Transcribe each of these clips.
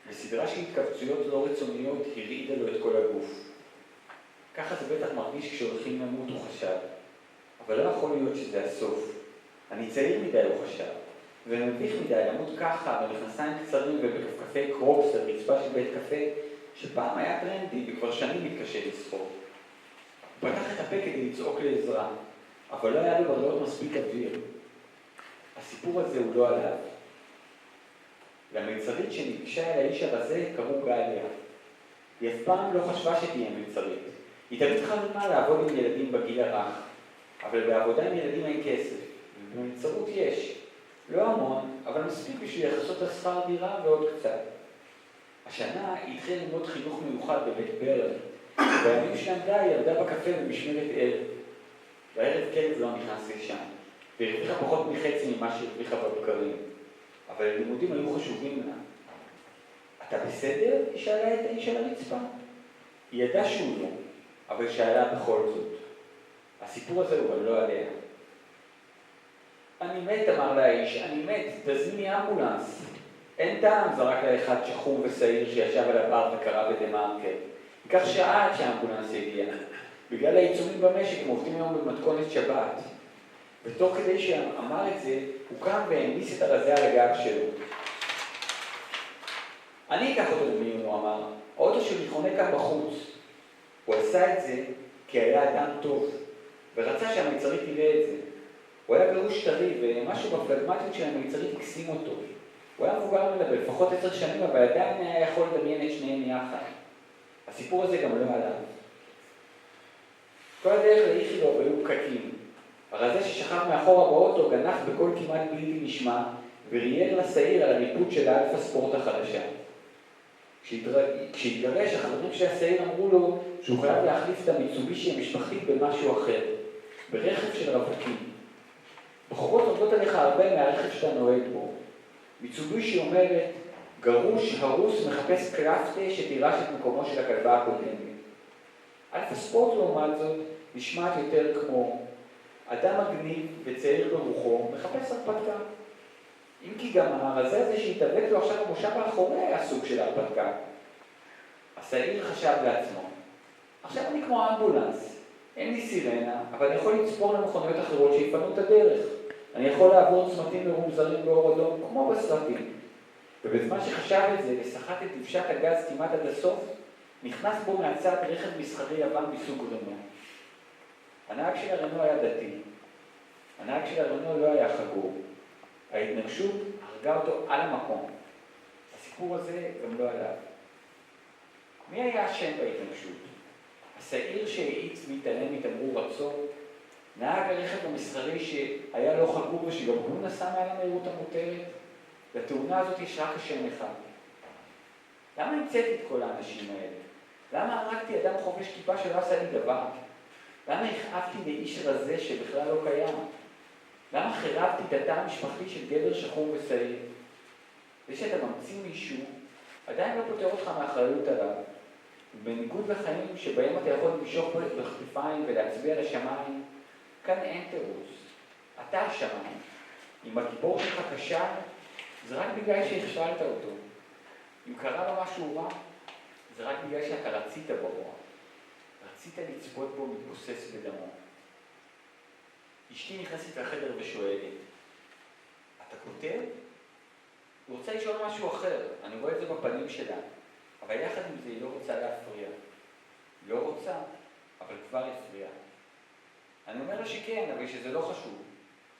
וסדרה של התכווצויות לא רצוניות הרעידה לו את כל הגוף. ככה זה בטח מרגיש כשהולכים למות, הוא חשב. אבל לא יכול להיות שזה הסוף. אני צעיר מדי, הוא חשב. ומביך מדי למות ככה, במכנסיים קצרים ובכפכפי קרוקס על רצפה של בית קפה, שפעם היה טרנדי וכבר שנים מתקשה לצחוק. הוא פתח את הפה כדי לצעוק לעזרה, אבל לא היה לו בריאות מספיק אוויר. הסיפור הזה הוא לא עליו. למיצרית שניגשה אל האיש הרזה קראו גליה. היא אף פעם לא חשבה שתהיה מיצרית. היא תמיד חלמה לעבוד עם ילדים בגיל הרך, אבל בעבודה עם ילדים אין כסף, ובמיצרות יש. לא המון, אבל מספיק בשביל יחסות לשכר דירה ועוד קצת. השנה היא התחילה ללמוד חינוך מיוחד בבית ברל, ובימים שלמדה היא ירדה בקפה במשמרת ערב. בערב כלב לא נכנס לשם, והרוויחה פחות מחצי ממה שהרוויחה בבקרים. אבל הלימודים היו חשובים לה. אתה בסדר? היא שאלה את האיש על הרצפה. היא ידעה שהוא לא, אבל שאלה בכל זאת. הסיפור הזה הוא גם לא עליה. אני מת, אמר לה האיש, אני מת, תזמיני אמבולנס. אין טעם, זרק לה אחד שחום ושעיר שישב על הבר וקרא בדמרקר. ייקח שעה עד שהאמבולנס יגיע. בגלל העיצומים במשק הם עובדים היום במתכונת שבת. ותוך כדי שאמר את זה, הוא קם והניס את הרזה על הגב שלו. אני אקח אותו למיון, הוא אמר. האוטו שלי חונה כאן בחוץ. הוא עשה את זה כי היה אדם טוב, ורצה שהמיצרית תראה את זה. הוא היה גרוש טרי, ומשהו בפלגמטיות של המיצרית הקסים אותו. הוא היה מבוגר ממנה בלפחות 10 שנים, אבל עדיין היה יכול לדמיין את שניהם יחד. הסיפור הזה גם לא עליו. כל הדרך לאיכילוב היו פקקים. הרזה ששכב מאחורה באוטו גנח בקול כמעט בלתי נשמע, ורייר לשעיר על הריפוד של האלפה ספורט החדשה. כשהתגרש, החברים של השעיר אמרו לו שהוא חייב להחליף את המיצובישי המשפחתית במשהו אחר, ברכב של רווקים. בחורות עובדות עליך הרבה מהרכב שאתה נוהג בו. מיצובישי אומרת, גרוש, הרוס, מחפש קלפטה שתירש את מקומו של הכלבה הקודמת. אלפה ספורט לעומת זאת נשמעת יותר כמו אדם מגניב וצעיר ברוחו מחפש הרפתקה. אם כי גם הרזה הזה שהתאבק לו עכשיו במושב האחורי היה סוג של הרפתקה. השעיר חשב לעצמו, עכשיו אני כמו אמבולנס, אין לי סירנה, אבל אני יכול לצפור למכוניות אחרות שיפנו את הדרך. אני יכול לעבור צמתים מרומזרים באור אדום כמו בסרטים. ובזמן שחשב את זה וסחט את דבשת הגז כמעט עד הסוף, נכנס בו מהצד רכב מסחרי יוון מסוג רנו. הנהג של הרנו היה דתי. הנהג של הרנו לא היה חגור. ההתנגשות הרגה אותו על המקום. הסיפור הזה גם לא עליו. מי היה השם בהתנגשות? השעיר שהאיץ והתעלם מתמרור עצור, נהג הרכב המסחרי שהיה לא חגור ושגם הוא נסע מעל המהירות המותרת. לתאונה הזאת יש רק השם אחד. למה המצאתי את כל האנשים האלה? למה הרגתי אדם חובש כיפה שלא עשה לי דבר? למה הכאבתי לאיש רזה שבכלל לא קיים? למה חירבתי את התא המשפחתי של גבר שחום ושעיר? זה שאתה ממציא מישהו, עדיין לא פותר אותך מאחריות עליו. בניגוד לחיים שבהם אתה יכול למשוך בכתפיים ולהצביע לשמיים, כאן אין תירוץ. אתה השמיים. אם הגיבור שלך קשה, זה רק בגלל שהכשלת אותו. אם קרה לו משהו רע, זה רק בגלל שאתה רצית בו רע. רצית לצפות בו מתבוסס בדמו. אשתי נכנסת לחדר ושואלת, אתה כותב? היא רוצה לשאול משהו אחר, אני רואה את זה בפנים שלה, אבל יחד עם זה היא לא רוצה להפריע. היא לא רוצה, אבל כבר הפריעה. אני אומר לה שכן, אבל שזה לא חשוב,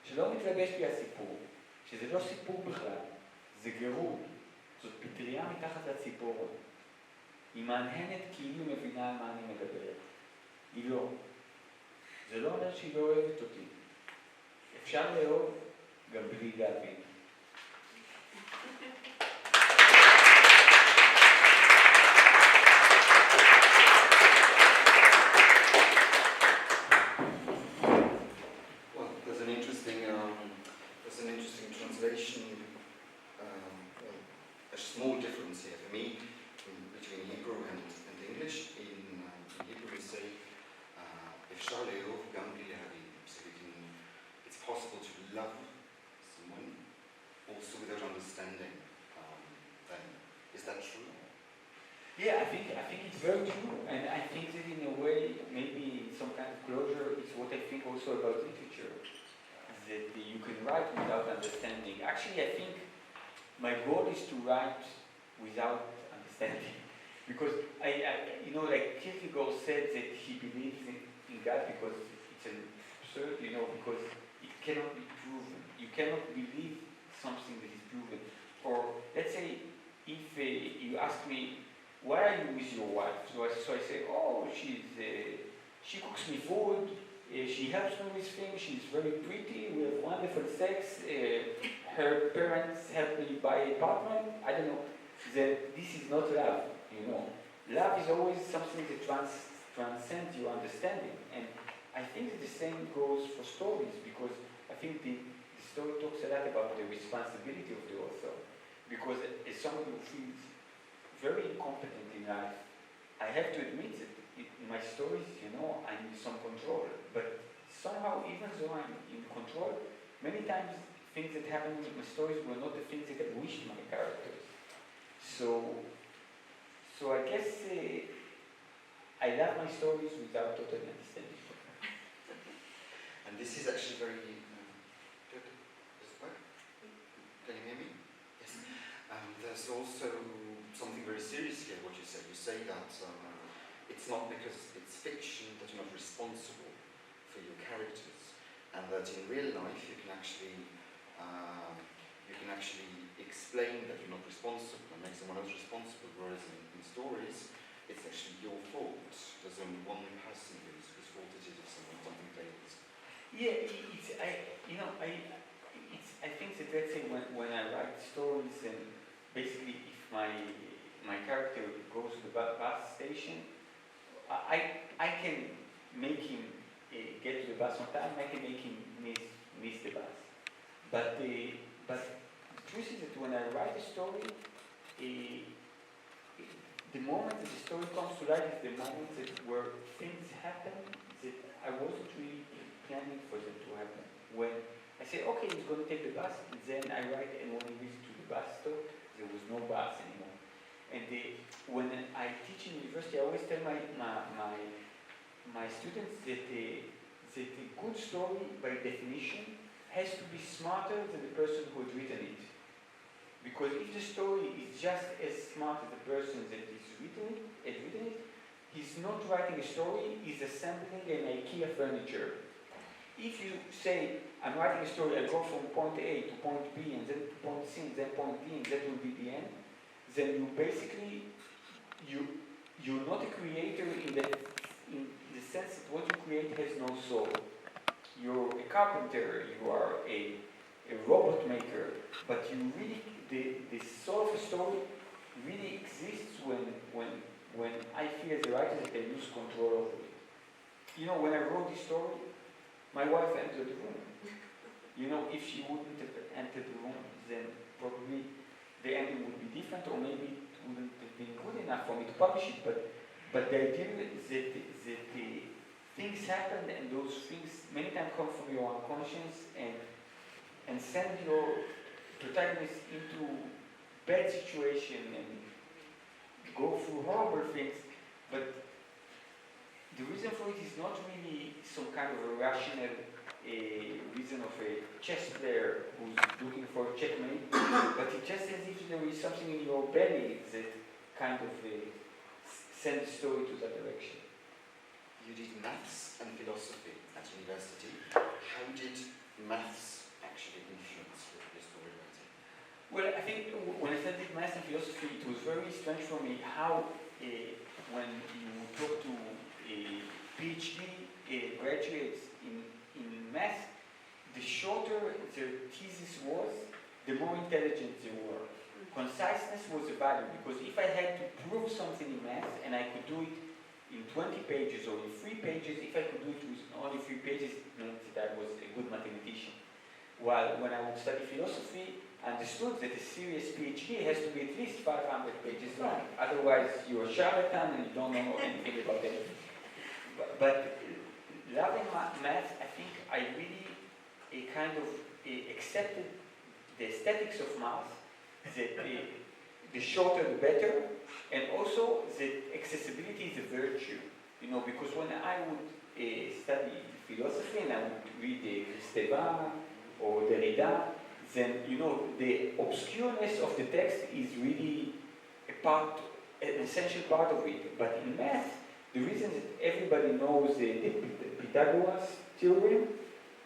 שלא מתלבש לי הסיפור, שזה לא סיפור בכלל, זה גירוד, זאת פטריה מתחת לציפורת. היא מהנהנת כאילו היא מבינה על מה אני מדברת. היא לא. זה לא אומר שהיא לא אוהבת אותי. אפשר לאהוב גם בלי להבין. Well, there's an interesting translation, a small difference here for me between Hebrew and English. In Hebrew we say, אפשר לאהוב גם בלי להבין. So it's possible to love someone also without understanding them. Is that true? Yeah, I think it's very true, and I think that in a way, maybe some kind of closure is what I think also about literature, that you can write without understanding. Actually, I think my goal is to write without understanding, because like Kierkegaard said that he believes in God because it's an absurd, because it cannot be proven. You cannot believe something that is proven. Or let's say if you ask me, why are you with your wife? So I say, oh, she cooks me food, she helps me with things, she's very pretty, we have wonderful sex, her parents help me buy an apartment. I don't know. This is not love, Love is always something that transcends your understanding. And I think that the same goes for stories, because I think the story talks a lot about the responsibility of the author. Because as someone who feels very incompetent in life, I have to admit that in my stories, I need some control. But somehow, even though I'm in control, many times things that happen in my stories were not the things that I wished my characters. So I guess I love my stories without totally understanding. And this is actually very good. Does it work? Can you hear me? Yes. There's also something very serious here, what you say. You say that it's not because it's fiction that you're not responsible for your characters, and that in real life you can actually explain that you're not responsible and make someone else responsible, whereas in stories, it's actually your fault. There's only one person whose fault it is if something fails. Yeah, I think that, let's say, when I write stories, and basically if my character goes to the bus station, I can make him get to the bus on time, I can make him miss the bus. But the truth is that when I write a story, the moment that the story comes to life is the moment where things happen that I wasn't really planning for them to happen. When I say, okay, he's going to take the bus, and then I write, and when he reached to the bus stop, there was no bus anymore. And when I teach in university, I always tell my students that a good story, by definition, has to be smarter than the person who had written it. Because if the story is just as smart as the person that has written it, he's not writing a story, he's assembling an IKEA furniture. If you say, I'm writing a story, I go from point A to point B, and then to point C, and then point D, and that will be the end, then you basically, you're not a creator in the sense that what you create has no soul. You're a carpenter, you are a robot maker, but you really, the soul of a story really exists when I feel as a writer that I lose control over it. When I wrote this story, my wife entered the room. If she wouldn't have entered the room, then probably the ending would be different, or maybe it wouldn't have been good enough for me to publish it. But the idea is that the things happen, and those things many times come from your unconscious and send your protagonist into bad situation and go through horrible things. But the reason for it is not really some kind of a rational reason of a chess player who's looking for checkmate, but it just as if there is something in your belly that kind of sends the story to that direction. You did maths and philosophy at university. How did maths actually influence your story writing? Well, I think when I studied maths and philosophy, it was very strange for me how when you talk to PhD graduates in math, the shorter their thesis was, the more intelligent they were. Conciseness was a value, because if I had to prove something in math and I could do it in 20 pages or in 3 pages, if I could do it with only 3 pages, it meant that I was a good mathematician. While when I would study philosophy, I understood that a serious PhD has to be at least 500 pages long. Otherwise, you're a charlatan and you don't know anything about anything. But loving math, I think I really accepted the aesthetics of math, that the shorter the better, And also that accessibility is a virtue, you know, because when I would study philosophy and I would read Kristeva or Derrida, then, you know, the obscureness of the text is really an essential part of it. But in math, the reason that everybody knows the Pythagoras theorem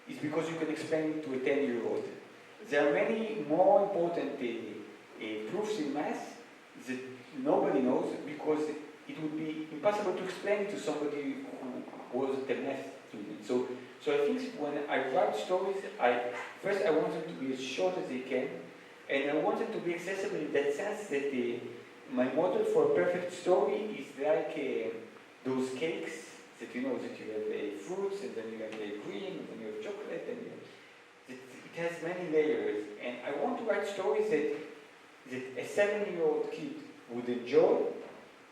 is because you can explain it to a 10-year-old. There are many more important proofs in math that nobody knows because it would be impossible to explain to somebody who wasn't a math student. So I think when I write stories, first I want them to be as short as they can, and I want them to be accessible in that sense that my model for a perfect story is like those cakes that you know that you have fruits, and then you have cream, and then you have chocolate, and it has many layers. And I want to write stories that a 7-year-old kid would enjoy,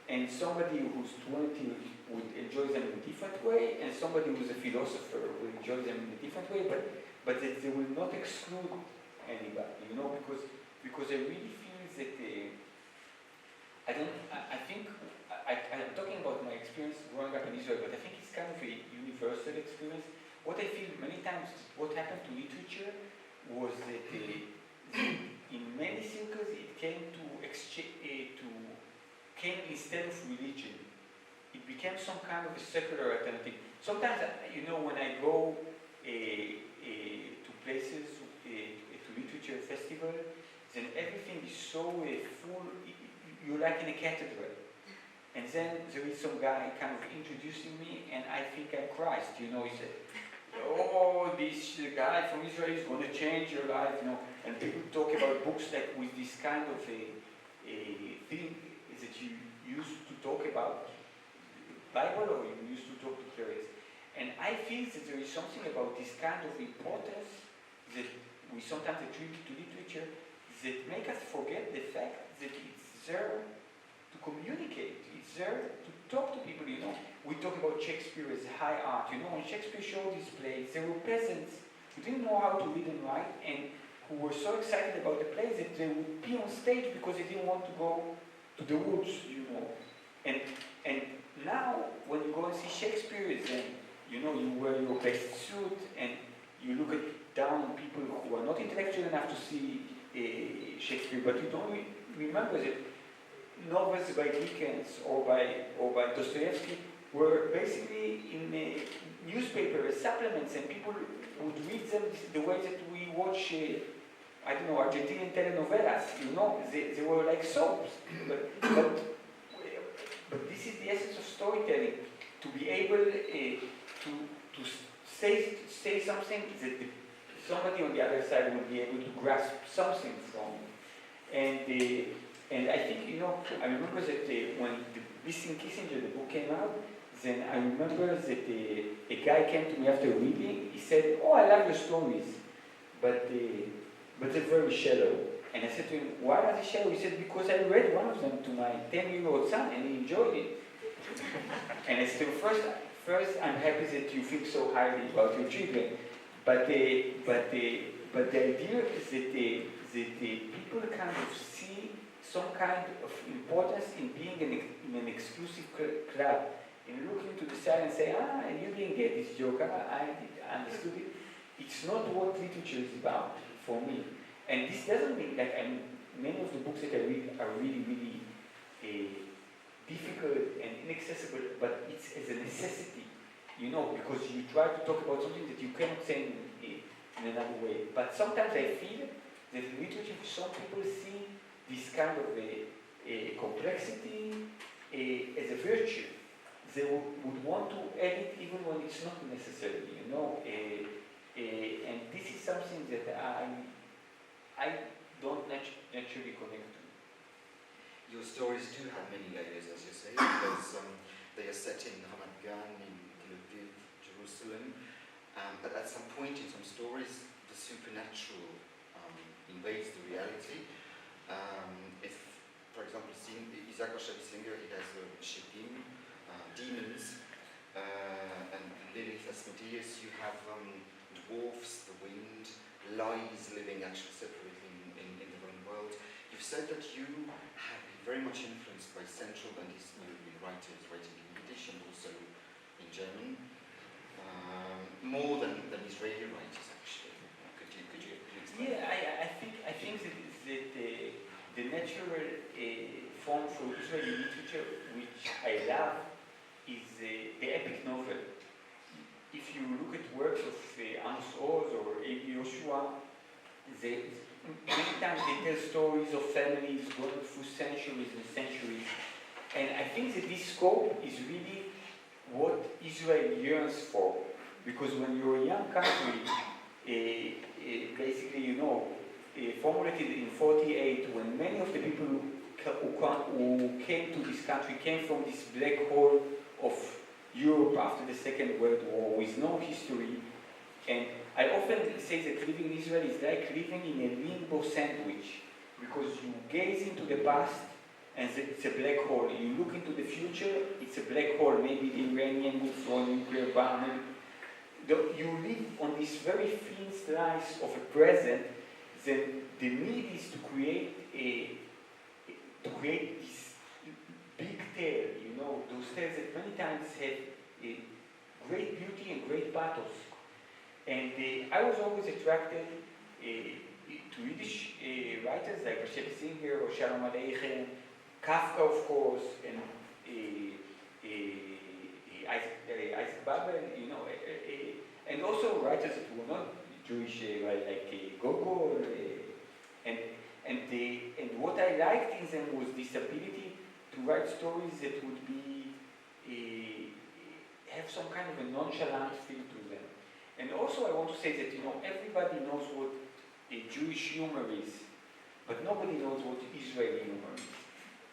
and somebody who's 20 would enjoy them in a different way, and somebody who's a philosopher will enjoy them in a different way, but that they will not exclude anybody, you know, because I really feel that I'm talking about my experience growing up in Israel, but I think it's kind of a universal experience. What I feel many times, what happened to literature was that in many circles it came came instead of religion. It became some kind of a secular alternative. Sometimes, you know, when I go to places, to literature festival, then everything is so full, you're like in a cathedral. And then there is some guy kind of introducing me, and I think I'm Christ, you know, he said, oh, this guy from Israel is going to change your life, you know, and people talk about books like with this kind of a thing that you used to talk about Bible or you used to talk to clerics. And I feel that there is something about this kind of importance that we sometimes attribute to literature that make us forget the fact that it's there to communicate, it's there to talk to people, you know. We talk about Shakespeare as high art, you know, when Shakespeare showed his plays, there were peasants who didn't know how to read and write and who were so excited about the plays that they would be on stage because they didn't want to go to the woods, you know. And now, when you go and see Shakespeare, then, you know, you wear your best suit and you look down on people who are not intellectual enough to see Shakespeare, but you don't remember that novels by Dickens or by Dostoevsky were basically in a newspaper as supplements, and people would read them the way that we watch, I don't know, Argentinian telenovelas, you know, they were like soaps. But this is the essence of storytelling, to be able to say something that somebody on the other side will be able to grasp something from. And I think, you know, I remember that when the Missing Kissinger, the book came out, then I remember that a guy came to me after reading, he said, oh, I love your stories, but they're very shallow. And I said to him, why are they shallow? He said, because I read one of them to my 10-year-old son and he enjoyed it. And I said, first, I'm happy that you think so highly about your children. But the idea is that people kind of see some kind of importance in being in an exclusive club. And look into the side and say, you didn't get this joke, I understood it. It's not what literature is about for me. And this doesn't mean that many of the books that I read are really, really difficult and inaccessible, but it's as a necessity, you know, because you try to talk about something that you cannot say in another way. But sometimes I feel that in literature, some people see this kind of a complexity as a virtue. They would want to add it even when it's not necessary, you know. And this is something that I don't naturally connect to. Your stories do have many layers, as you say, because they are set in Ramat Gan, in Tel Aviv, Jerusalem, but at some point in some stories, the supernatural invades the reality. If, for example, Isaac Bashevis Singer, he has Shedim, demons, and Lilith Asmodeus, you have dwarfs, the wind, lies living actually separately in their own world. You've said that you have very much influenced by Central and Eastern European writers writing in Yiddish and also in German, more than Israeli writers actually. Could you explain? Yeah, I think that the natural form for Israeli literature, which I love, is the epic novel. If you look at works of Amos Oz or A.B. Yoshua, many times they tell stories of families going through centuries and centuries. And I think that this scope is really what Israel yearns for. Because when you're a young country, basically, you know, formulated in 1948, when many of the people who came to this country came from this black hole of Europe after the Second World War with no history. And I often say that living in Israel is like living in a limbo sandwich, because you gaze into the past and it's a black hole. You look into the future, it's a black hole. Maybe the Iranian will throw a nuclear bomb. You live on this very thin slice of a present. Then the need is to create this big tale. You know, those tales that many times have great beauty and great pathos. And I was always attracted to Yiddish writers like Rashid Singer or Shalom Aleichem, Kafka, of course, and Isaac Babel, you know, and also writers that were not Jewish, like Gogol, and what I liked in them was this ability to write stories that would be have some kind of a nonchalant feel to them. And also I want to say that, you know, everybody knows what Jewish humor is, but nobody knows what Israeli humor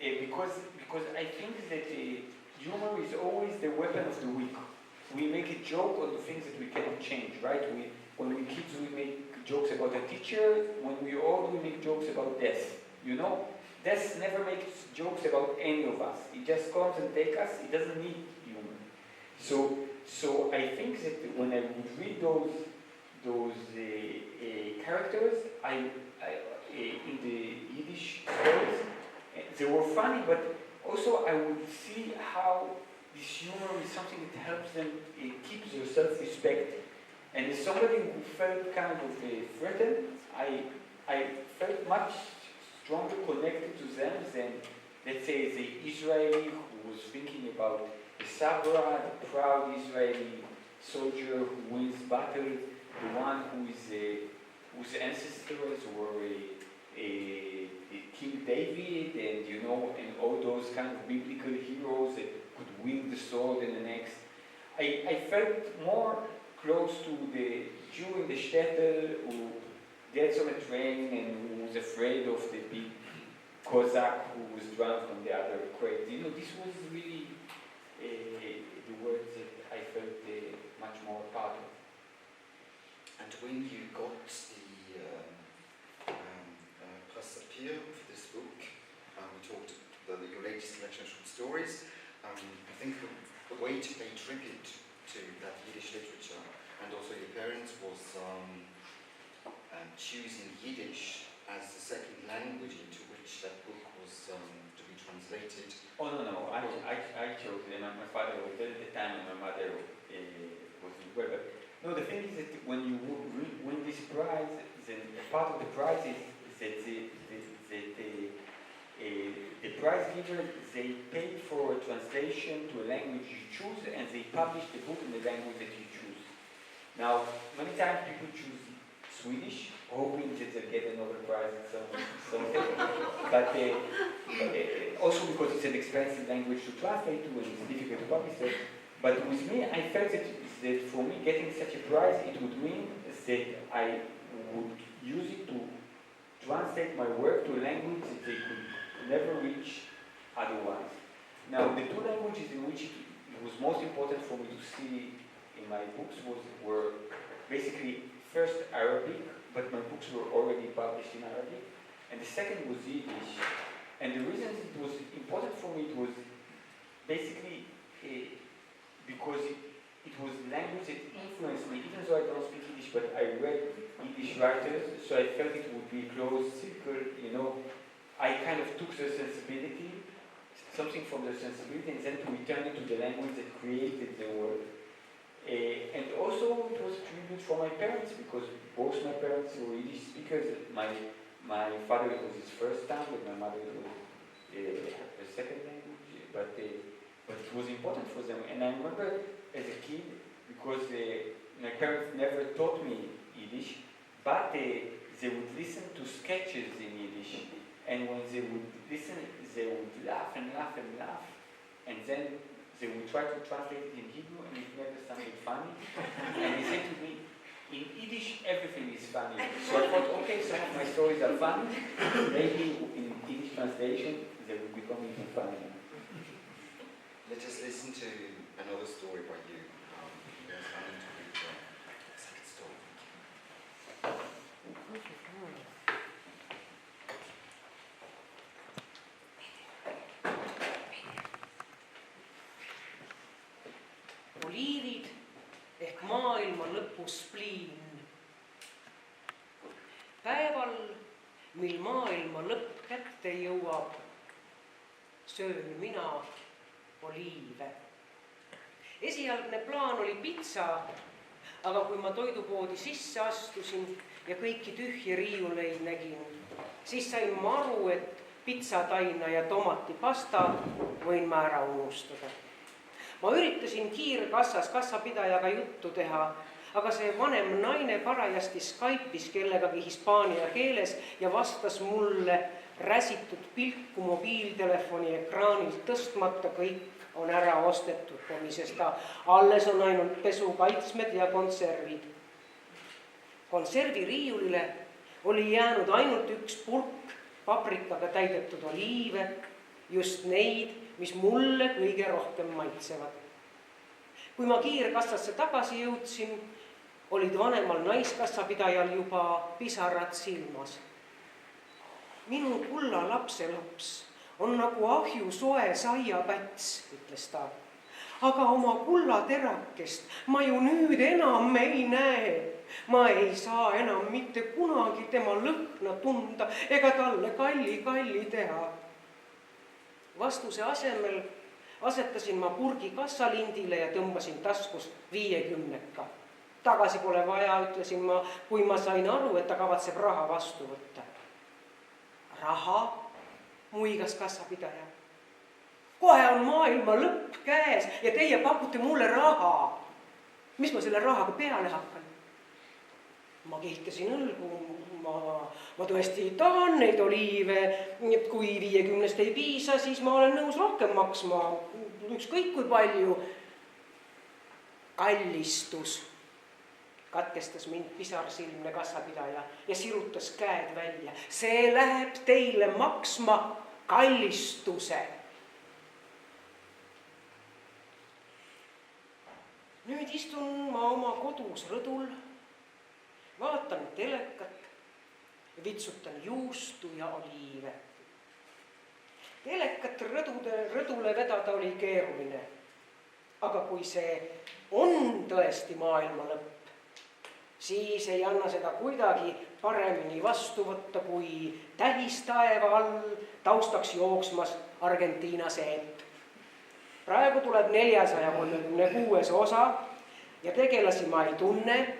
is. Because I think that humor is always the weapon of the weak. We make a joke on the things that we cannot change, right? When we're kids, we make jokes about a teacher. When we're old, we make jokes about death. You know, death never makes jokes about any of us. It just comes and takes us. It doesn't need humor. So I think that when I would read those characters, in the Yiddish stories, they were funny, but also I would see how this humor is something that helps them keep their self-respect. And as somebody who felt kind of threatened, I felt much stronger connected to them than, let's say, the Israeli who was thinking about the Sabra, the proud Israeli soldier who wins battle, the one whose ancestors were King David, and you know, and all those kind of biblical heroes that could wield the sword and the axe. I felt more close to the Jew in the shtetl who gets on a train and who was afraid of the big Cossack who was drunk on the other crate. You know, this was really the words that I felt much more part of. And when you got the Press Appeal for this book, we talked about your latest collection of short stories. I think the way to pay tribute to that Yiddish literature, and also your parents, was choosing Yiddish as the second language into which that book was to be translated. Oh no! I chose it. My father was there at the time, and my mother wasn't well. But no, the thing is that when you win this prize, then part of the prize is that the prize giver, they pay for a translation to a language you choose, and they publish the book in the language that you choose. Now, many times people choose Swedish, hoping that they'll get a Nobel Prize in something. But also because it's an expensive language to translate to, and it's difficult to publish it. But with me, I felt that for me getting such a prize, it would mean that I would use it to translate my work to a language that they could never reach otherwise. Now, the two languages in which it was most important for me to see in my books were basically first Arabic, but my books were already published in Arabic, and the second was Yiddish. And the reason it was important for me, it was basically because it was language that influenced me, even though I don't speak Yiddish, but I read Yiddish writers, so I felt it would be a closed circle, you know. I kind of took the sensibility, something from the sensibility, and then to return it to the language that created the word. And also it was a tribute for my parents, because both my parents were Yiddish speakers. My father, it was his first tongue, and my mother, it was her second language, but it was important for them. And I remember as a kid, because my parents never taught me Yiddish, but they would listen to sketches in Yiddish, and when they would listen, they would laugh and laugh and laugh, and then they would try to translate it in Hebrew, and it never sounded funny. And they said to me, in Yiddish, everything is funny. So I thought, okay, some of my stories are funny. Maybe in Yiddish translation, they will become even funnier. Let us listen to another story by you. There's Anne Türnpu, the second story. Oliivid ehk maailma lõpu spliin. Päeval, mil maailma lõpp kätte jõuab, söön mina oliive. Esialgne plaan oli pitsa, aga kui ma toidupoodi sisse astusin ja kõiki tühje riiuleid nägin, siis sain ma aru, et pitsataina ja tomatipasta võin ma ära unustada. Ma üritasin kiirkassas kassapidajaga juttu teha, aga see vanem naine parajasti Skype'is kellegagi hispaania keeles ja vastas mulle räsitud pilku mobiiltelefoni ekraanilt tõstmata, kõik on ära ostetud, sest alles on ainult pesukaitsmed ja konservid. Konserviriiulile oli jäänud ainult üks purk paprikaga täidetud oliive, just neid, mis mulle kõige rohkem maitsevad. Kui ma kiirkassasse tagasi jõudsin, olid vanemal naiskassapidajal juba pisarad silmas. Minu kulla lapselaps on nagu ahju soe saiapäts, ütles ta. Aga oma kullaterakest ma ju nüüd enam ei näe. Ma ei saa enam mitte kunagi tema lõhna tunda ega talle kalli teha. Vastuse asemel asetasin ma purgi kassalindile ja tõmbasin taskust 50. Tagasi pole vaja, ütlesin ma, kui ma sain aru, et ta kavatseb raha vastu võtta. Raha, muigas kassapidaja. Kohe on maailma lõpp käes ja teie pakute mulle raha. Mis ma selle rahaga peale hakkan? Ma kihtasin õlgu, ma tõesti tahan neid oliive, kui 50 ei piisa, siis ma olen nõus rohkem maksma, ükskõik kui palju. Kallistus, katkestas mind pisarsilmne kassapidaja ja sirutas käed välja. See läheb teile maksma kallistuse. Nüüd istun ma oma kodus rõdul, vaatan telekat, vitsutan juustu ja oliive. Telekat rõdule vedada oli keeruline. Aga kui see on tõesti maailma lõpp, siis ei anna seda kuidagi paremini vastu võtta, kui tähistaeva all taustaks jooksmas Argentiina seep. Praegu tuleb 436 osa ja tegelasi ma ei tunne.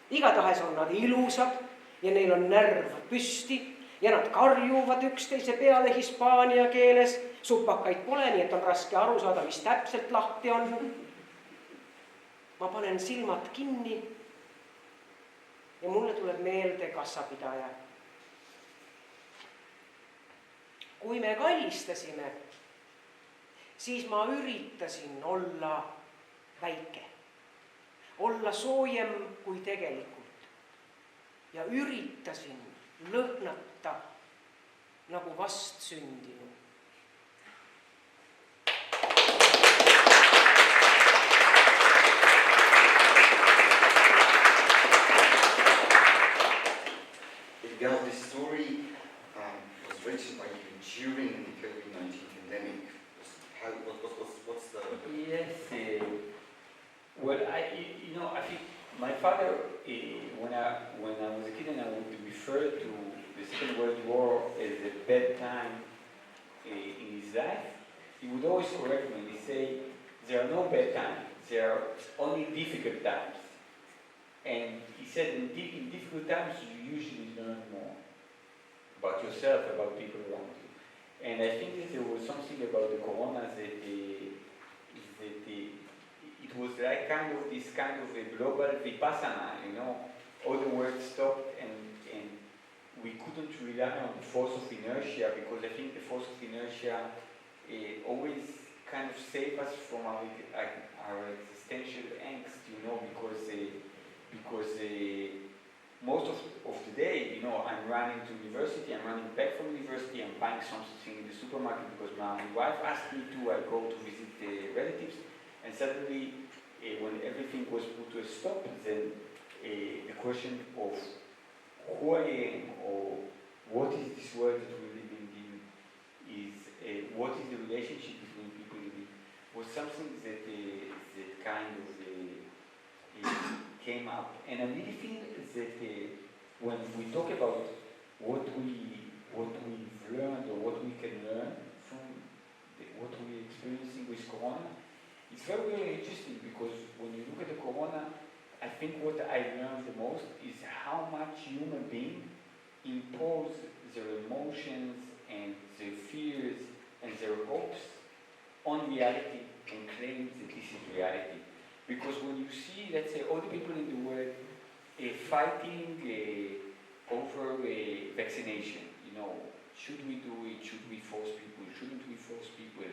Igatahes on nad ilusad ja neil on närv püsti ja nad karjuvad üksteise peale hispaania keeles. Supakaid pole, nii et on raske aru saada, mis täpselt lahti on. Ma panen silmad kinni ja mulle tuleb meelde kassapidaja. Kui me kallistasime, siis ma üritasin olla väike. Olla soojem kui tegelikult ja üritasin lõhnata nagu vast sündinu. Edgar, this story was written by you during the COVID-19 pandemic. What's the... Yes, well, I think my father, when I was a kid, and I would refer to the Second World War as a bad time in his life, he would always correct me and he'd say, there are no bad times, there are only difficult times. And he said, in difficult times, you usually learn more about yourself, about people around you. And I think that there was something about the corona that it was like this kind of a global vipassana, you know, all the world stopped and we couldn't rely on the force of inertia, because I think the force of inertia always kind of saved us from our existential angst, you know, because most of the day, you know, I'm running to university, I'm running back from university, I'm buying something in the supermarket because my wife asked me to, I go to visit relatives, and suddenly, when everything was put to a stop, then the question of who I am, or what is this world that we're living in, is what is the relationship between people in, was something that kind of came up. And I really think that when we talk about what we've learned or what we can learn from what we're experiencing with Corona, it's very, very interesting, because when you look at the Corona, I think what I learned the most is how much human beings impose their emotions and their fears and their hopes on reality and claim that this is reality. Because when you see, let's say, all the people in the world fighting over vaccination, you know, should we do it, should we force people, shouldn't we force people,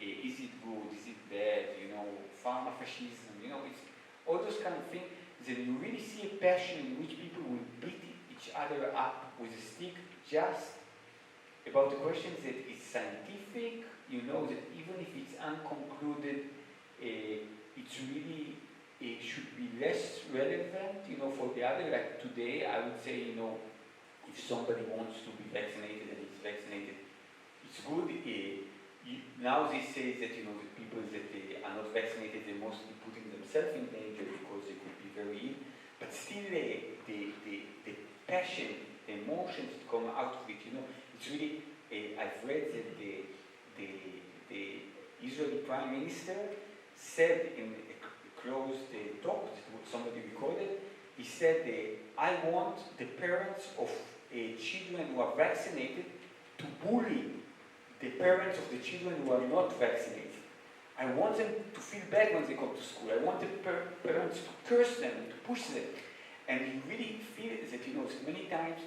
is it good, is it bad, you know, pharma fascism, you know, it's all those kind of things, then you really see a passion in which people will beat each other up with a stick just about the questions that is scientific, you know, that even if it's unconcluded, it's really, it should be less relevant, you know, for the other. Like today, I would say, you know, if somebody wants to be vaccinated and is vaccinated, it's good. Now they say that, you know, the people that are not vaccinated, they're mostly putting themselves in danger because they could be very ill. But still, the passion, the emotions that come out of it, you know, it's really. I've read that the Israeli Prime Minister said in a closed talk that somebody recorded, he said, I want the parents of children who are vaccinated to bully the parents of the children who are not vaccinated. I want them to feel bad when they come to school. I want the parents to curse them, to push them. And you really feel that, you know, many times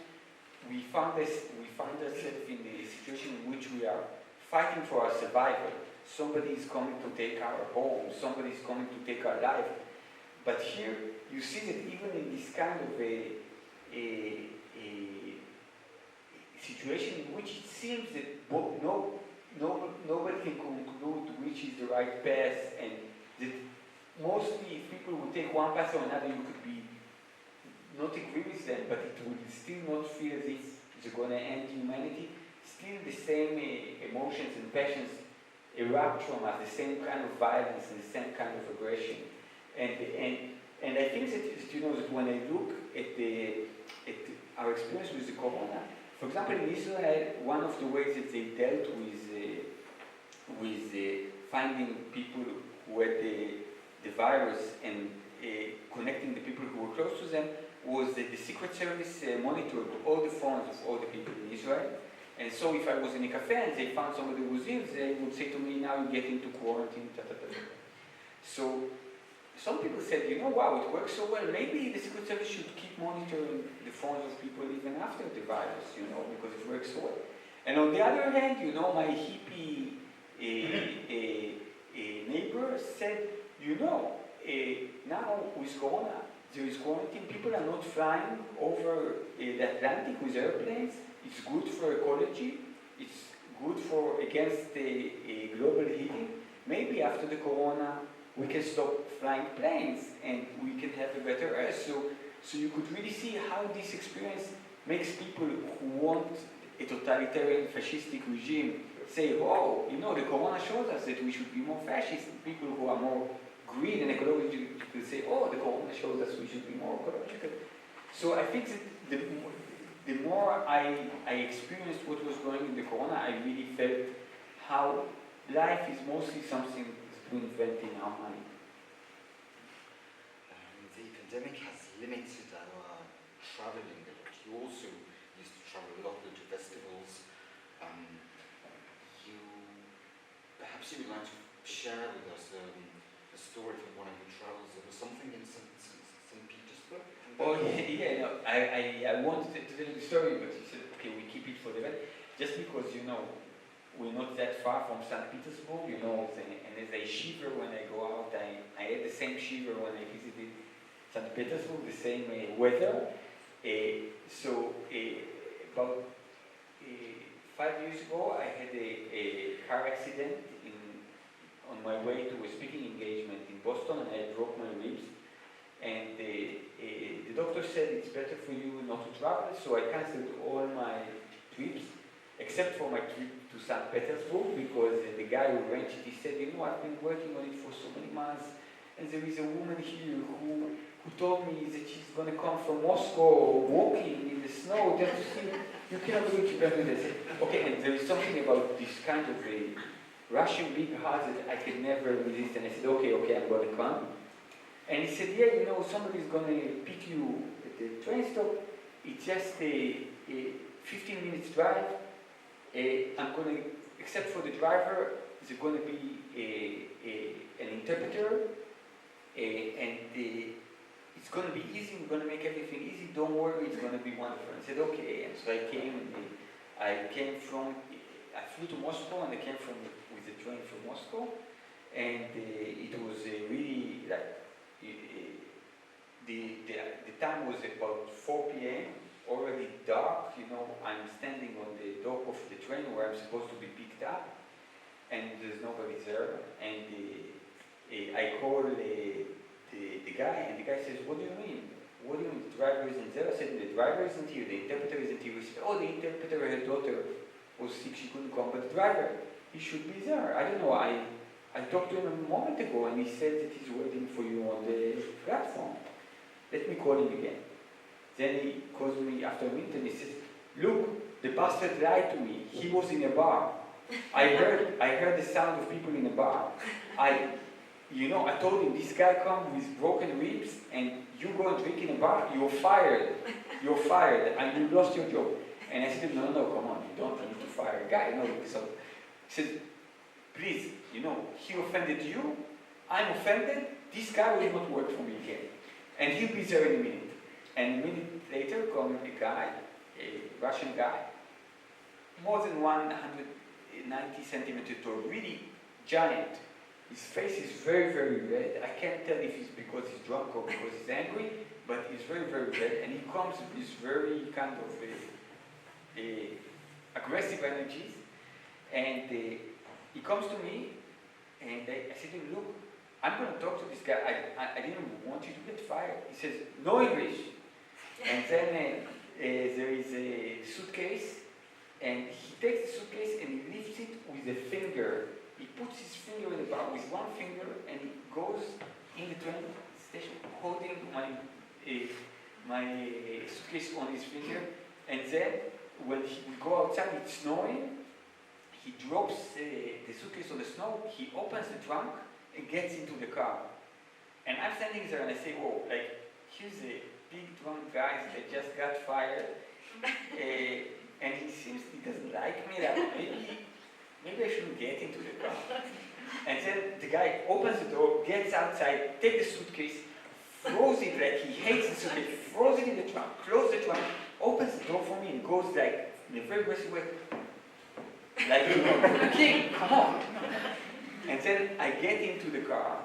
we find ourselves in a situation in which we are fighting for our survival. Somebody is coming to take our home, somebody is coming to take our life. But here, you see that even in this kind of a situation in which it seems that nobody can conclude which is the right path, and that mostly if people would take one path or another, you could be not agree with them, but it would still not feel as if it's going to end humanity. Still the same emotions and passions erupt from us, the same kind of violence and the same kind of aggression. And I think that, you know, that when I look at our experience with the corona, for example, in Israel, one of the ways that they dealt with finding people who had the virus and connecting the people who were close to them was that the Secret Service monitored all the phones of all the people in Israel. And so if I was in a cafe and they found somebody who was ill, they would say to me, now you get into quarantine, So some people said, you know, wow, it works so well. Maybe the Secret Service should keep monitoring the phones of people even after the virus, you know, because it works so well. And on the other hand, you know, my hippie neighbor said, you know, now with Corona, there is quarantine. People are not flying over the Atlantic with airplanes. It's good for ecology. It's good for against the global heating. Maybe after the Corona, we can stop flying planes and we can have a better Earth. So you could really see how this experience makes people who want a totalitarian fascistic regime say, oh, you know, the Corona shows us that we should be more fascist. People who are more green and ecological say, oh, the Corona shows us we should be more ecological. So I think that the more I experienced what was going in the Corona, I really felt how life is mostly something to invent in our mind. The pandemic has limited our traveling a lot. You also used to travel a lot, go to festivals. Perhaps you would like to share with us a story from one of your travels. There was something in St. Petersburg? Oh, yeah, no, I wanted to tell you the story, but you said, okay, we keep it for the end. Just because, we're not that far from St. Petersburg, and as I shiver when I go out, I had the same shiver when I visited St. Petersburg, the same weather. About 5 years ago, I had a car accident on my way to a speaking engagement in Boston, and I broke my ribs. And the doctor said it's better for you not to travel, so I canceled all my trips, except for my trip to St. Petersburg, because the guy who arranged it, he said, I've been working on it for so many months, and there is a woman here who told me that she's going to come from Moscow walking in the snow just to see. You cannot do it, you can't do this. Okay, and there is something about this kind of a Russian big heart that I can never resist. And I said, okay, I'm going to come. And he said, yeah, somebody's going to pick you at the train stop. It's just a 15 minutes drive. I'm going to, except for the driver, there's going to be an interpreter. It's going to be easy, we're going to make everything easy, don't worry, it's going to be wonderful. And I said, okay, and so I flew to Moscow, and I came with the train from Moscow, and it was really like, the time was about 4 p.m., already dark, I'm standing on the dock of the train where I'm supposed to be picked up, and there's nobody there, and I call the guy, and the guy says, what do you mean? What do you mean, the driver isn't there? I said, the driver isn't here, the interpreter isn't here. He said, the interpreter, her daughter was sick, she couldn't come, but the driver, he should be there. I don't know, I talked to him a moment ago, and he said that he's waiting for you on the platform. Let me call him again. Then he calls me after a minute, and he says, look, the bastard lied to me, he was in a bar. I heard the sound of people in a bar. I told him, this guy comes with broken ribs, and you go and drink in a bar, you're fired, and you lost your job. And I said, no, come on, you don't need to fire a guy, So he said, please, he offended you, I'm offended, this guy will not work for me again. And he'll be there in a minute. And a minute later, comes a guy, a Russian guy, more than 190 centimeters tall, really giant. His face is very, very red. I can't tell if it's because he's drunk or because he's angry, but he's very, very red. And he comes with this very kind of aggressive energies. And he comes to me, and I said to him, look, I'm going to talk to this guy. I didn't want you to get fired. He says, no English. And then there is a suitcase, and he takes the suitcase and he lifts it with a finger. He puts his finger in the bar with one finger, and he goes in the train station holding my suitcase on his finger. And then when we go outside, it's snowing, he drops the suitcase on the snow, he opens the trunk and gets into the car. And I'm standing there and I say, whoa, here's a big drunk guy that just got fired, and he seems he doesn't like me, that maybe I shouldn't get into the car. And then the guy opens the door, gets outside, takes the suitcase, throws it like he hates the suitcase, throws it in the trunk, closes the trunk, opens the door for me and goes in a very aggressive way. King, come on. And then I get into the car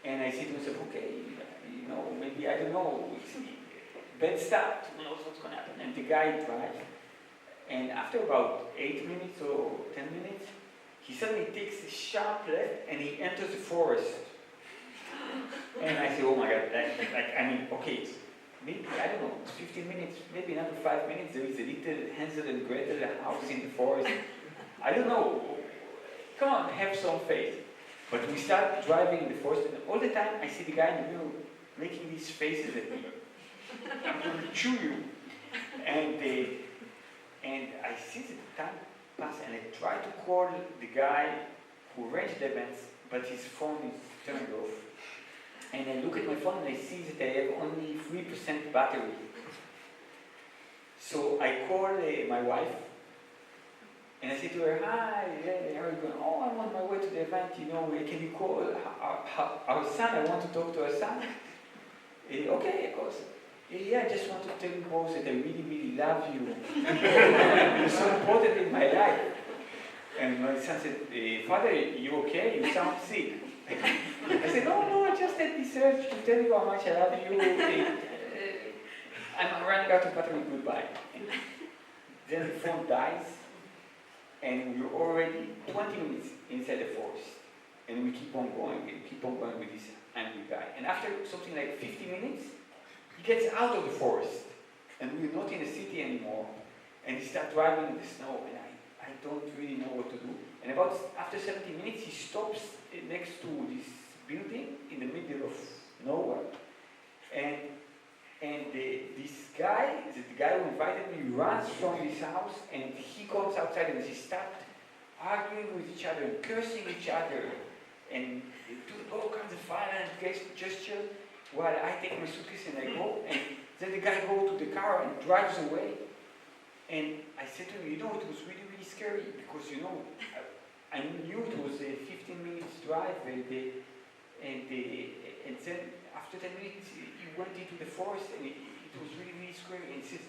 and I say to myself, okay, maybe, I don't know, it's bad start, who knows what's going to happen. And the guy drives. And after about 8 minutes or 10 minutes, he suddenly takes a sharp left and he enters the forest. And I say, oh my God, okay, maybe, I don't know, it's 15 minutes, maybe another 5 minutes, there is a little Hansel and Gretel house in the forest. I don't know, come on, have some faith. But we start driving in the forest, and all the time I see the guy in the middle making these faces at me. I'm going to chew you. And I see the time pass, and I try to call the guy who arranged the events, but his phone is turned off. And I look at my phone and I see that I have only 3% battery. So I call my wife, and I say to her, "Hi, how are you going?" "Oh, I'm on my way to the event, can you call our son? I want to talk to our son." "Okay, of course." "Yeah, I just want to tell you both that I really, really love you. You're so important in my life." And my son said, "Father, you okay? You sound sick." I said, No, I just had this urge to tell you how much I love you. I'm running out of battery, goodbye." Then the phone dies, and we're already 20 minutes inside the forest. And we keep on going with this angry guy. And after something like 50 minutes, he gets out of the forest. And we're not in the city anymore. And he starts driving in the snow, and I don't really know what to do. And after 70 minutes, he stops next to this building in the middle of nowhere. And this guy, the guy who invited me, runs from his house, and he comes outside and he starts arguing with each other and cursing each other and do all kinds of violent gestures while I take my suitcase and I go. And then the guy goes to the car and drives away. And I said to him, it was really, really scary because, I knew it was a 15 minutes drive and then after 10 minutes he went into the forest and it was really, really scary. And he says,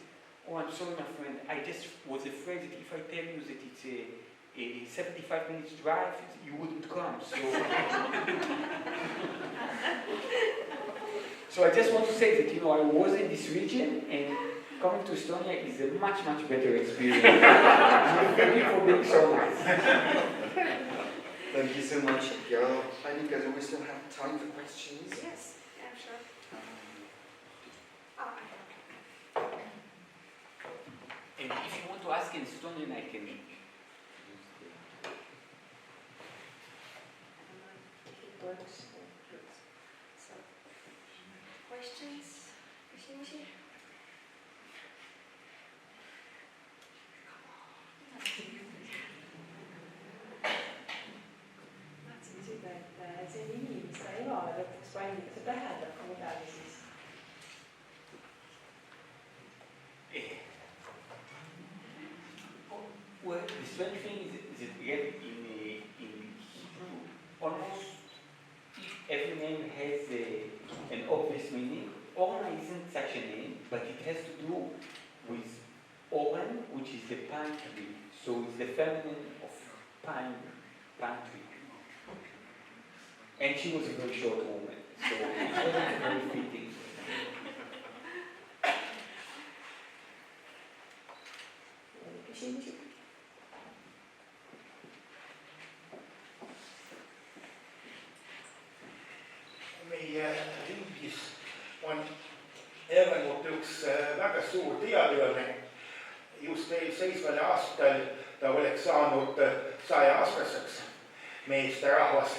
"Oh, I'm sorry, my friend. I just was afraid that if I tell you that it's a 75 minutes drive, you wouldn't come." So I just want to say that, I was in this region and coming to Estonia is a much, much better experience. Thank you for being so nice. Thank you so much. Yeah, Annika, do we still have time for questions? Yes, yeah, sure. And if you want to ask in Estonian, I can use It works. So, questions? Küsimusi? Tahtsin küsida, et see nimi, mis ta emale lõpuks pandi, kas see tähendab ka midagi siis? Well, the strange thing is that again, in Hebrew, almost every name has an obvious meaning. Orna isn't such a name, but it has to do with Oren, which is the pine tree. So it's the feminine of pine tree. And she was a very short woman, so it wasn't very fitting. Küsimusi? Meie riigis on elanud üks väga suur teadlane. Just eelseisval aastal ta oleks saanud 100-aastaseks meesterahvas.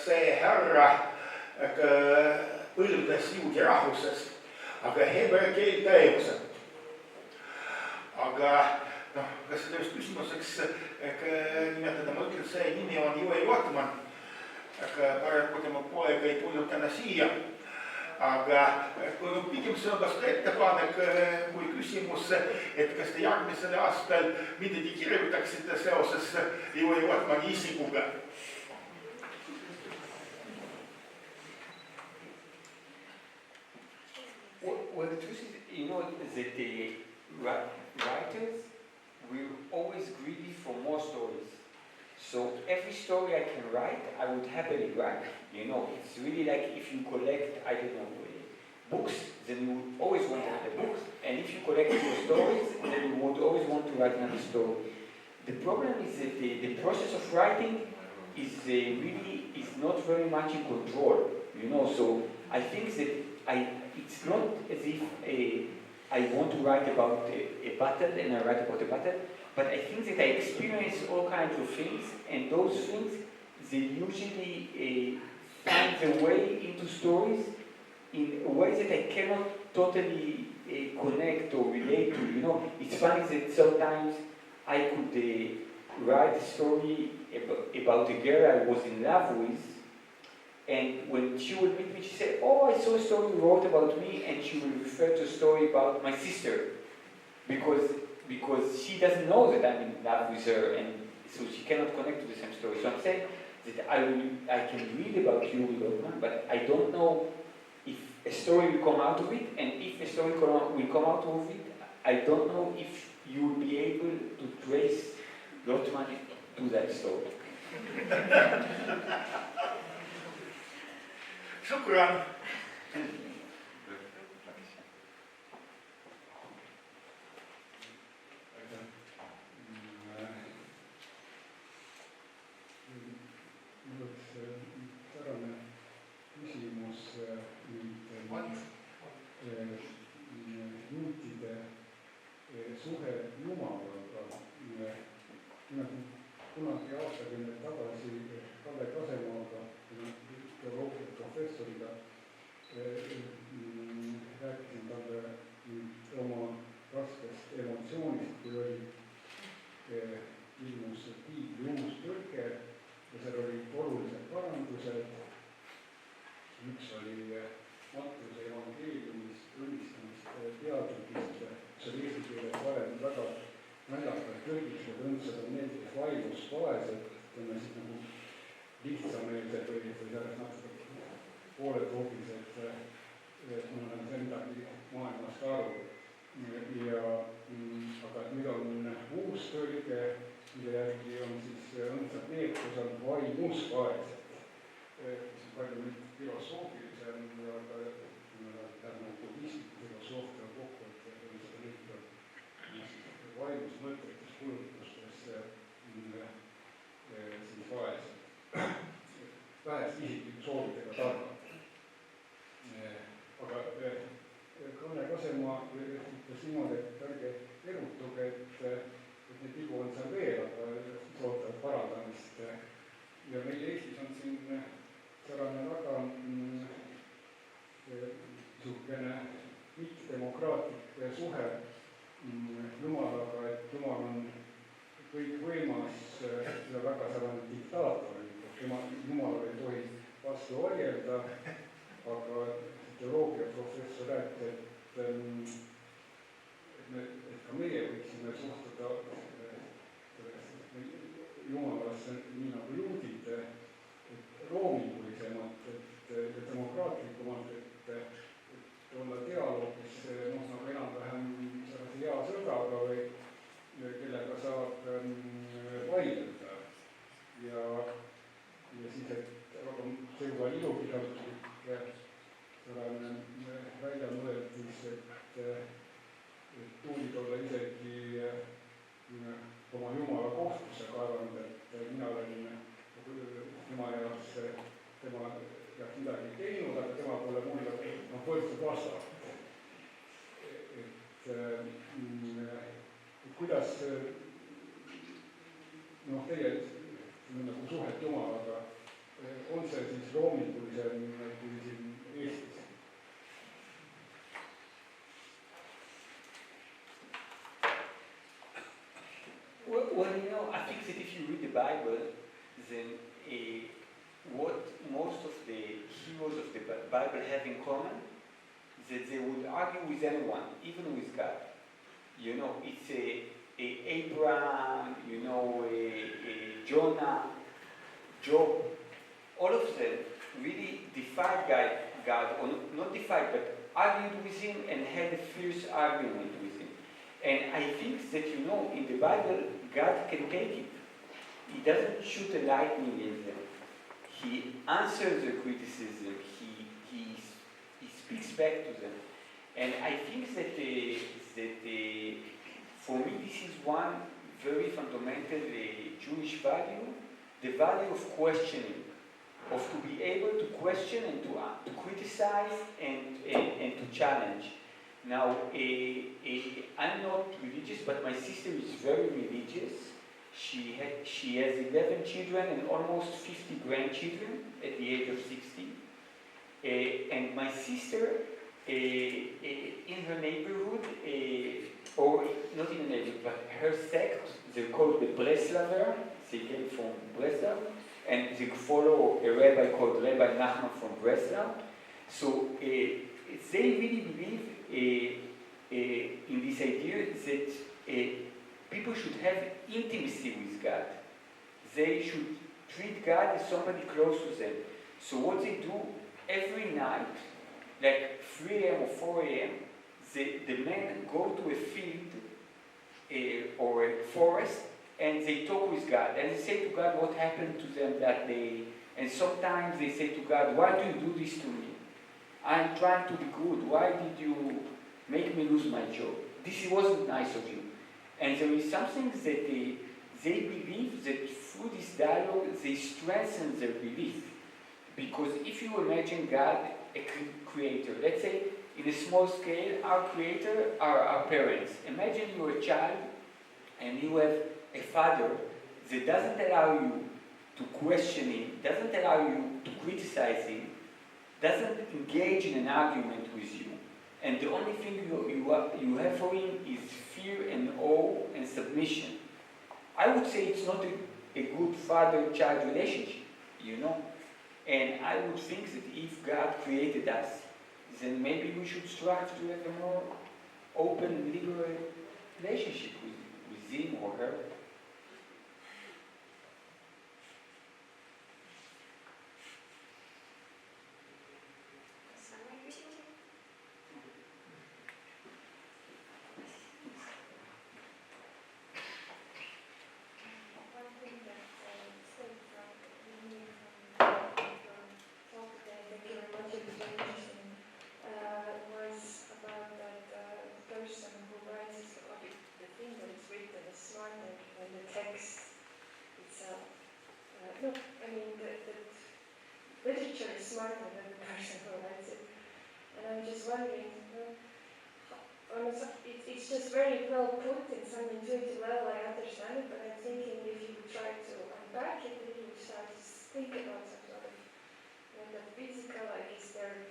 See härra põlvnes juudi rahvusest, aga hebre keel ta ei osanud. Aga kas sellest küsimuseks nimetada, ma ütlen, see nimi on Joel Otman. Paraku tema poeg ei tulnud täna siia. Aga pigem see on kas ka ettepanek kui küsimus, et kas te järgmisel aastal midagi kirjutaksite seoses Joel Otmani isikuga? Well, the truth is, that the writers were always greedy for more stories. So every story I can write, I would happily write. It's really like if you collect, I don't know, books, then you would always want to have the books. And if you collect your stories, then you would always want to write another story. The problem is that the process of writing is not very much in control. So I think that it's not as if I want to write about a battle and I write about a battle, but I think that I experience all kinds of things, and those things, they usually find their way into stories in a way that I cannot totally connect or relate to. You know, it's funny that sometimes I could write a story about a girl I was in love with, and when she would meet me, she said, "Oh, I saw a story you wrote about me," and she would refer to a story about my sister, because she doesn't know that I'm in love with her, and so she cannot connect to the same story. So I'm saying that I can read about you, but I don't know if a story will come out of it, and if a story will come out of it, I don't know if you will be able to trace Lotman to that story. Shukran. juutide suhe Jumalaga. Kunagi aastakümneid tagasi Kalle Kasemaaga, teoloogia professoriga, rääkisin talle oma raskest emotsioonist, kui ilmus piibli uus tõlge ja seal olid olulised parandused. Üks oli Mattiuse evangeeliumist õnnistamist teadlikist, see oli eesti keeles varem väga naljakalt tõlgitud, õndsad on need, kes vaimus vaesed, ütleme siis nagu lihtsameelsed või sellest natuke pooletoogilised, mul on see midagi maailmast aru. Aga nüüd on uus tõlge, mille järgi on siis õndsad need, kus on vaimus vaesed. See on palju nüüd filosoofilisem ja ka budistliku filosoofia kokku, et õndsad need on vaimus mõtletes kulutustes siis vaesed. Vähest isikliku soovidega targad. Aga Kalle Kasemaa ütles niimoodi, et ärge erutuge, et neid vigu on seal veel, aga sootavad parandamist. Ja meil Eestis on siin sarane väga niisugune mittdemokraatlik suhe Jumalaga, et Jumal on kõikvõimas ja väga sarane diktaator. Jumalaga ei tohi vastu vaielda, aga teoloogia professor rääkis, et ka meie võiksime suhtuda Jumalasse nii nagu juudid, loomingulisemalt, et demokraatlikumalt, et olla dialoogis nagu enam-vähem sellise hea sõbraga või kellega saab vaielda. Ja siis, et see juba ilupidavuslik välja mõeldis, et tuulid olla isegi oma Jumala kohtusse kaevanud, et mina olen tema jaoks midagi teinud, aga tema pole mulle võrdselt vastanud. Kuidas teie nagu suhet Jumalaga, on see siis loomingulisem kui siin Eestis? Well, you know, I think that if you read the Bible, then what most of the heroes of the Bible have in common is that they would argue with anyone, even with God. You know, it's Abraham, you know, Jonah, Job, all of them really defied God, or not defied, but argued with him and had a fierce argument with him. And I think that, you know, in the Bible, God can take it. He doesn't shoot a lightning in them. He answers the criticism. He speaks back to them. And I think that for me, this is one very fundamental Jewish value, the value of questioning, of to be able to question and to criticize and to challenge. Now, I'm not religious, but my sister is very religious. She has 11 children and almost 50 grandchildren at the age of 60. And my sister in her neighborhood, or not in the neighborhood, but her sect, they're called the Breslaver. They came from Breslau, and they follow a rabbi called Rabbi Nachman from Breslau. So they really believe in this idea that people should have intimacy with God. They should treat God as somebody close to them. So what they do every night, like 3 a.m. or 4 a.m., the men go to a field or a forest, and they talk with God. And they say to God what happened to them that day. And sometimes they say to God, why do you do this to me? I'm trying to be good. Why did you make me lose my job? This wasn't nice of you. And there is something that they believe that through this dialogue, they strengthen their belief. Because if you imagine God, a creator, let's say in a small scale, our creator are our parents. Imagine you're a child and you have a father that doesn't allow you to question him, doesn't allow you to criticize him, doesn't engage in an argument with you. And the only thing you have for him is fear and awe and submission. I would say it's not a good father-child relationship, you know? And I would think that if God created us, then maybe we should strive to have a more open, liberal relationship with him or her. Literature is smarter than the person who writes it. And I'm just wondering, it's just very well put in some intuitive level, I understand it, but I'm thinking if you would try to unpack it, then you would start to think about some sort of metaphysical, like is there,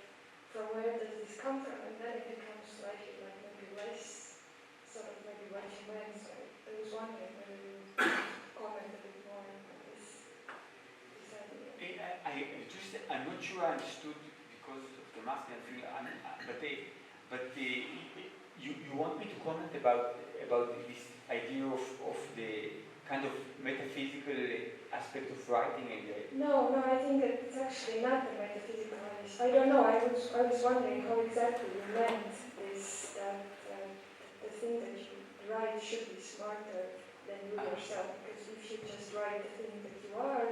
from where does this come from? And then it becomes slightly like maybe less, sort of maybe what you meant. So I was wondering whether you would comment a bit more on this idea. I'm not sure I understood because of the masculine thing, but you want me to comment about this idea of the kind of metaphysical aspect of writing and No, I think that it's actually not the metaphysical aspect. I don't know. I was wondering how exactly you meant this, that the thing that you write should be smarter than you yourself, because if you just write the thing that you are,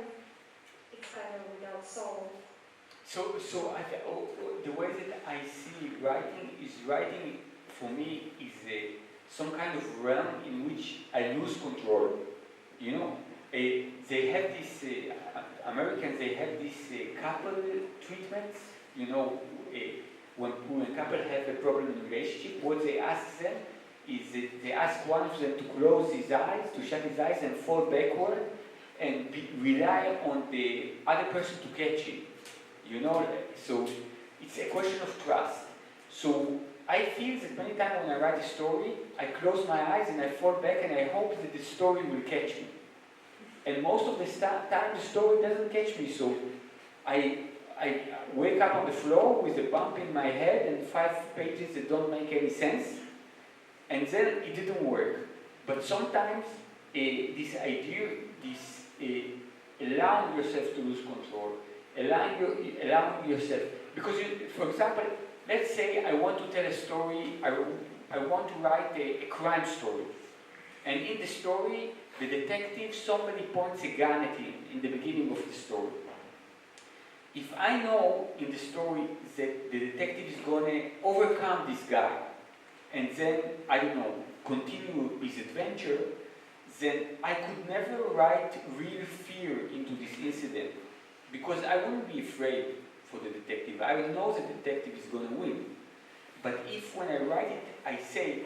it's kind of without soul. So the way that I see writing for me is some kind of realm in which I lose control. You know, they have this, Americans, they have this couple treatments, you know, when a couple have a problem in a relationship, what they ask them is that they ask one of them to close his eyes, to shut his eyes and fall backward and rely on the other person to catch him. You know, so it's a question of trust. So I feel that many times when I write a story, I close my eyes and I fall back and I hope that the story will catch me. And most of the time the story doesn't catch me, so I wake up on the floor with a bump in my head and 5 pages that don't make any sense, and then it didn't work. But sometimes this idea, this allowing yourself to lose control, allowing yourself, because for example, let's say I want to tell a story, I want to write a crime story, and in the story, the detective, somebody points a gun at him in the beginning of the story. If I know in the story that the detective is going to overcome this guy, and then, I don't know, continue his adventure, then I could never write real fear into this incident, because I wouldn't be afraid for the detective. I will know the detective is going to win. But if when I write it, I say,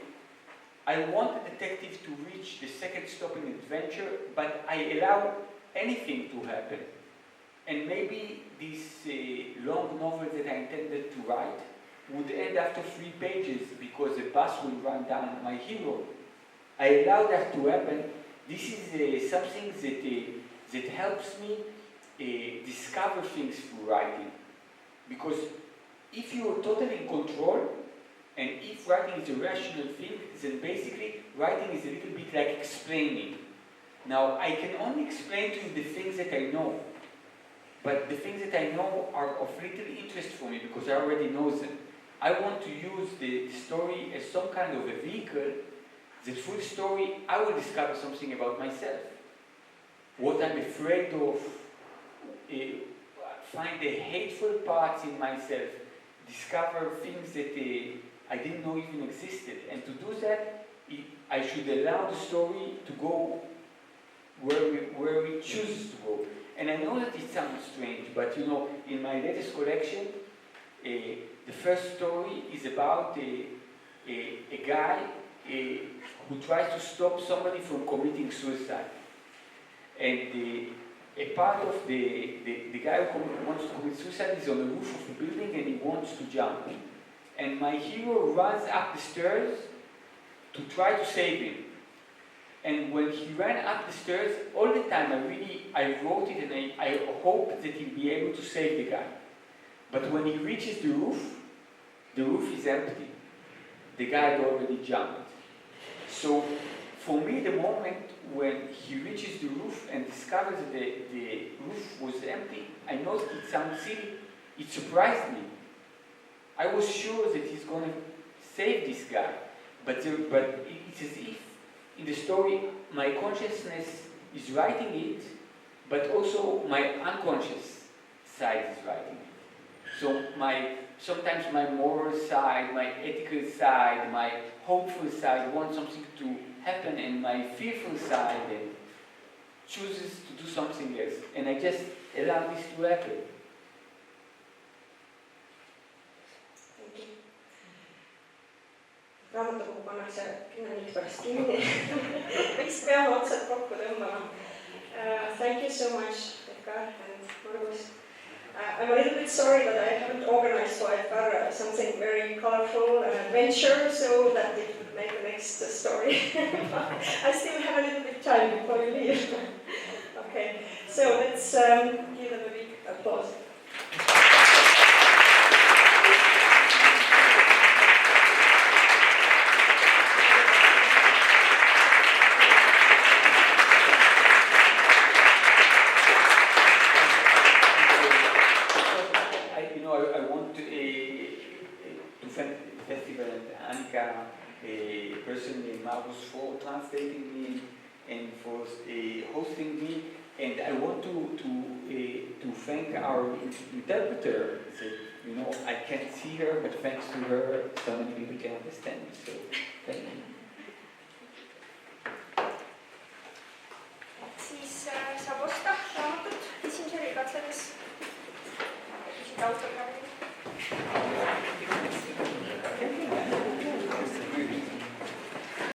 I want the detective to reach the second stop in the adventure, but I allow anything to happen. And maybe this long novel that I intended to write would end after 3 pages because the bus will run down my hero. I allow that to happen. This is something that helps me discover things through writing. Because if you're totally in control, and if writing is a rational thing, then basically writing is a little bit like explaining. Now, I can only explain to you the things that I know, but the things that I know are of little interest for me because I already know them. I want to use the story as some kind of a vehicle that through the story I will discover something about myself. What I'm afraid of, find the hateful parts in myself, discover things that I didn't know even existed. And to do that, I should allow the story to go where it chooses to go. And I know that it sounds strange, but you know, in my latest collection, the first story is about a guy who tries to stop somebody from committing suicide. And a part of the guy who wants to commit suicide is on the roof of a building and he wants to jump. And my hero runs up the stairs to try to save him. And when he ran up the stairs, all the time I wrote it and I hoped that he'd be able to save the guy. But when he reaches the roof is empty. The guy had already jumped. So for me, the moment when he reaches the roof and discovers that the roof was empty, I know that it sounds silly. It surprised me. I was sure that he's going to save this guy. But it's as if in the story, my consciousness is writing it, but also my unconscious side is writing it. So sometimes my moral side, my ethical side, my hopeful side wants something to happen, and my fearful side chooses to do something else. And I just allow this to happen. Raamatukogu pannakse 10 minuti pärast kinni. Võiks peame otsad kokku tõmbama. Thank you so much, Etgar and Margus. I'm a little bit sorry that I haven't organized for Etgar something very colorful and adventure so that it would make the next story. I still have a little bit of time before you leave. Okay, so let's give them a big applause. Personally, Margus for translating me and for hosting me, and I want to thank our interpreter. So, you know, I can't see her, but thanks to her, so many people can understand me. So, thank you. Siis saab osta raamatut esimesel katsedes. Esitab autori.